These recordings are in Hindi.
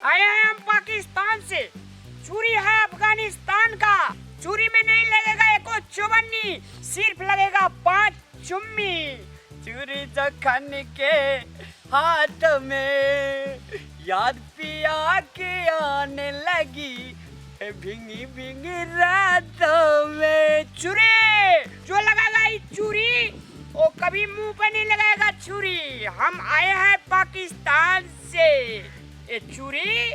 आए हैं हम पाकिस्तान से, चूरी है अफगानिस्तान का। चूरी में नहीं लगेगा एको चौबन्नी, सिर्फ लगेगा 5 चुम्मी। चूरी जखन के हाथ में याद पिया के आने लगी भींगी भींगी रातों में। चूरी जो लगाएगा ये चूरी वो कभी मुंह पे नहीं लगाएगा चूरी। हम आए हैं पाकिस्तान से। ये चूरी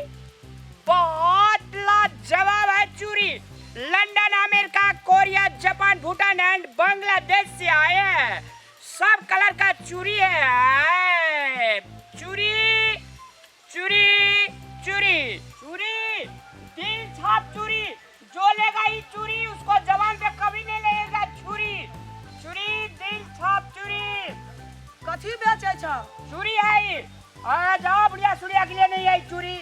बहुत लाजवाब है। चूरी London, America, Korea, Japan, Bhutan and Bangladesh से आए हैं। सब कलर का चूरी है। चूरी चूरी चूरी चूरी दिल छाप चूरी। जो लेगा ये चूरी उसको जबान पे कभी नहीं लगेगा छुरी। चूरी दिल छाप चूरी। कथी बेचे छ? चूरी है ये। आ जाओ बढ़िया चूड़िया के लिए नहीं आई चूरी।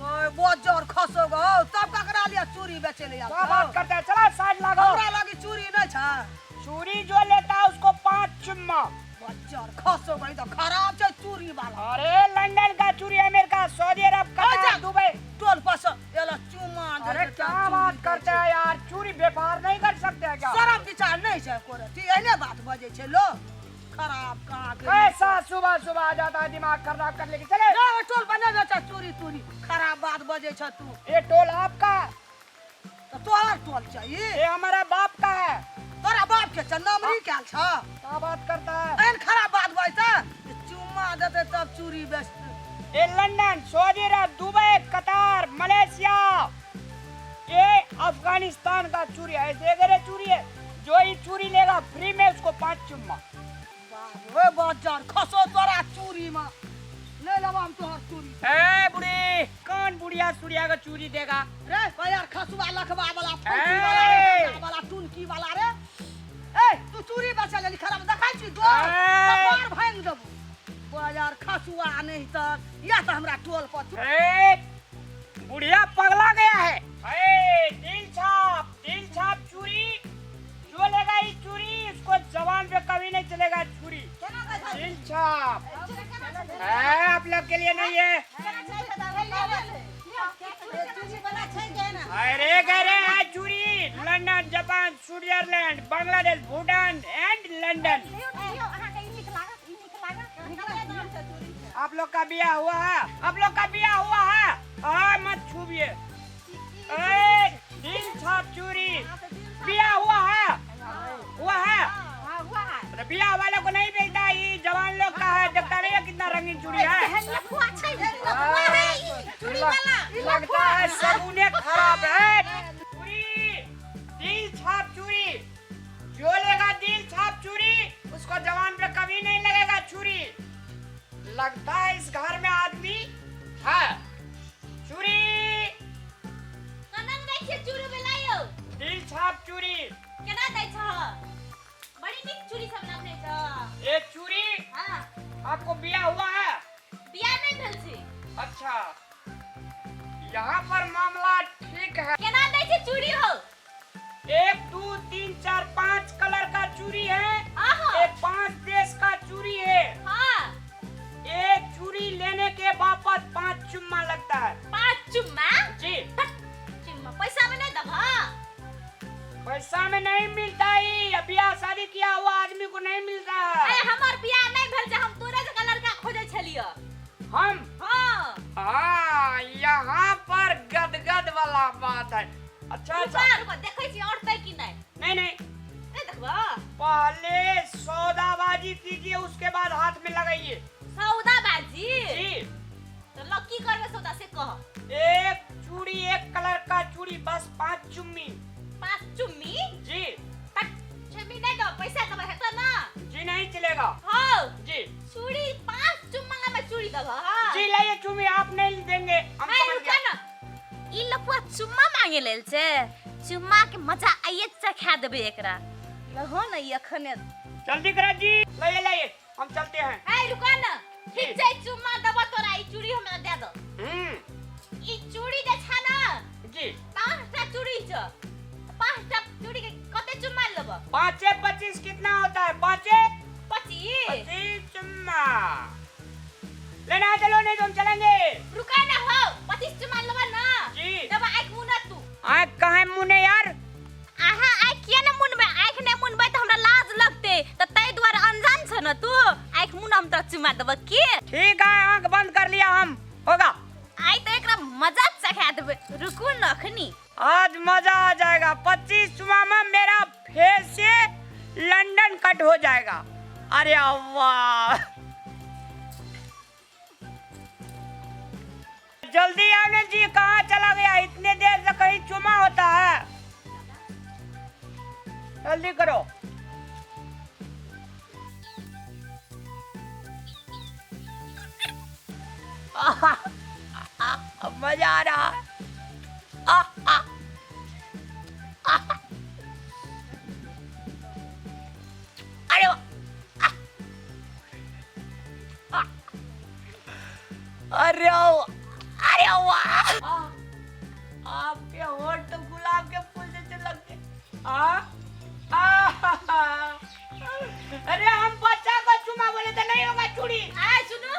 बहुत जोर खसो गो तब का करा लिया चूरी बेचे ले क्या बात करते हैं? चला साइड लगाओ। हमरा लगी चूरी नहीं छ। चूरी जो लेता है उसको 5 चुम्मा। बहुत जोर खसो गई तो खराब छ चूरी वाला। अरे लंदन का चूरी, अमेरिका, सऊदी अरब, कतार, दुबई, टोल पास एला चुमा दे। अरे क्या बात करते हैं यार, चूरी व्यापार नहीं कर सकते हैं क्या? शराब विचार नहीं छै कोरे। ठीक है ने बात बजे छै लो। खराब कहां के कैसा सुबह सुबह आ जाता है दिमाग खराब कर लेके चले। ना टोल बने बेचा चूरी तूरी खराब बात बजे छ तू। ये टोल आपका तो तोहर टोल चाहिए। ये हमारा बाप का है। तोरा बाप के नमरी क्या छ? क्या बात करता है? एन खराब बात बजता चुम्मा देते तब चूरी बेचते। ये लंदन, सऊदी अरब, दुबई, कतार, मलेशिया, ये अफगानिस्तान का चूरी है। देखे चूरी है। जो ये चूरी लेगा फ्री में उसको 5 चुम्मा। वे बाजार खसो तोरा चूरी में ले लेबा हम तोहर चूरी। ए बुढ़ी, कौन बुढ़िया सुड़िया का चूरी देगा? रे यार खसुआ लखवा वाला ए! वाला टुनकी वाला रे। ए तू चूरी बेचे ले खराब देखाई छी दो कपार भांग देबो। बाजार खसुआ नहीं त या त हमरा टोल पर ए, बुढ़िया पगला गया है। ए, दिल छाप चूरी। जो लेगा ये चूरी उसको जबान पे कभी नहीं चलेगा छुरी। दिल छाप है, आप लोग के लिए नहीं है। अरे गरे है चूरी। London, Japan, Switzerland, Bangladesh, Bhutan and London. आप लोग का बिया हुआ है? आप लोग का बिया हुआ है? हाँ मत छूबिए। दिल छाप चूरी बिया हुआ है? हुआ है? तो बिया वाले को नहीं बेचता, ये जवान लोग का है। देखता नहीं है कितना रंगीन चूड़ी है। लगता है शगुने खराब है। चूड़ी दिल छाप चूड़ी। जो लेगा दिल छाप चूड़ी उसको जवान पे कभी नहीं लगेगा छुरी। लगता है इस घर में आदमी है। चूड़ी दिल छाप चूड़ी। ये चूड़ी आपको बिया हुआ है? अच्छा, यहाँ पर मामला ठीक है। 1 2 3 4 5 कलर का चूड़ी है। एक 5 देश का चूड़ी है। एक चूड़ी लेने के बाबत 5 चुम्मा लगता है। जी पैसा में नहीं मिलता है। ब्याह शादी किया हुआ आदमी को नहीं मिलता है। हम हाँ यहाँ पर गदगद वाला बात है। अच्छा नहीं पहले सौदाबाजी कीजिए उसके बाद हाथ में लगाइए। जी एक चूड़ी, एक कलर का चूड़ी, बस 5 चुम्मी। जी जी नहीं चलेगा। जी जी लाइए चुम्मी। आप नहीं देंगे हम समझ गए। चुम्मा मांगे लेल छे। चुम्मा के मजा आइए चखा देबे एकरा। लहो न यखने जल्दी करा जी। लाइए हम चलते हैं। रुका न। ठीक छै चुम्मा दबा तोरा ई चूड़ी हमरा दे दो। ई चूड़ी जे छ न जी 5टा चूड़ी छ। 5टा चूड़ी के कते चुम्मा लेबो? 5 25 कितना होता है? 5 25 चुम्मा लेना। चलो नहीं तो हम चलेंगे। रुका न हो देबे, रुकू न खनी। आज मजा आ जाएगा। 25 चुमा में मेरा फेस से लंदन कट हो जाएगा। अरे वाह, जल्दी आने जी, कहाँ चला गया? इतने देर से कहीं चुमा होता है? जल्दी करो। मजा आ रहा है। अरे अरे अरे वाह, आपके होंठ तो गुलाब के फूल जैसे लगते। अरे हम बच्चा को चुमा बोले तो नहीं होगा चूड़ी। सुनो,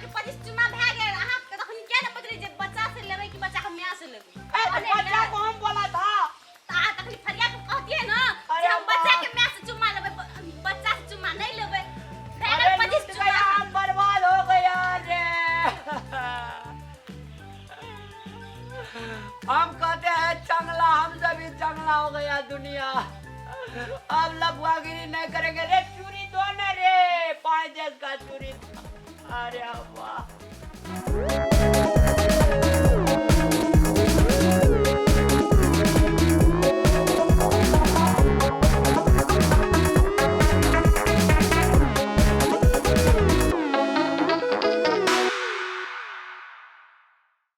के 25 चुमा भए गेल। अहाँ के तखन क्या न पतरी जे बच्चा से लेबै कि बच्चा के मां से लेबै? बच्चा को हम बोला था। अहाँ तखन फरिया के कहतिए न जे हम बच्चा के मां से चुमा लेबै, बच्चा से चुमा नहीं लेबै। अरे 25 चुमा हम बर्बाद हो गया रे। हम कहते हैं चंगला, हम सभी चंगला हो गया दुनिया। अब लफुआगिरी नहीं करेंगे रे। चूड़ी दो ना रे, 5 देश का चूड़ी। अरे वाह।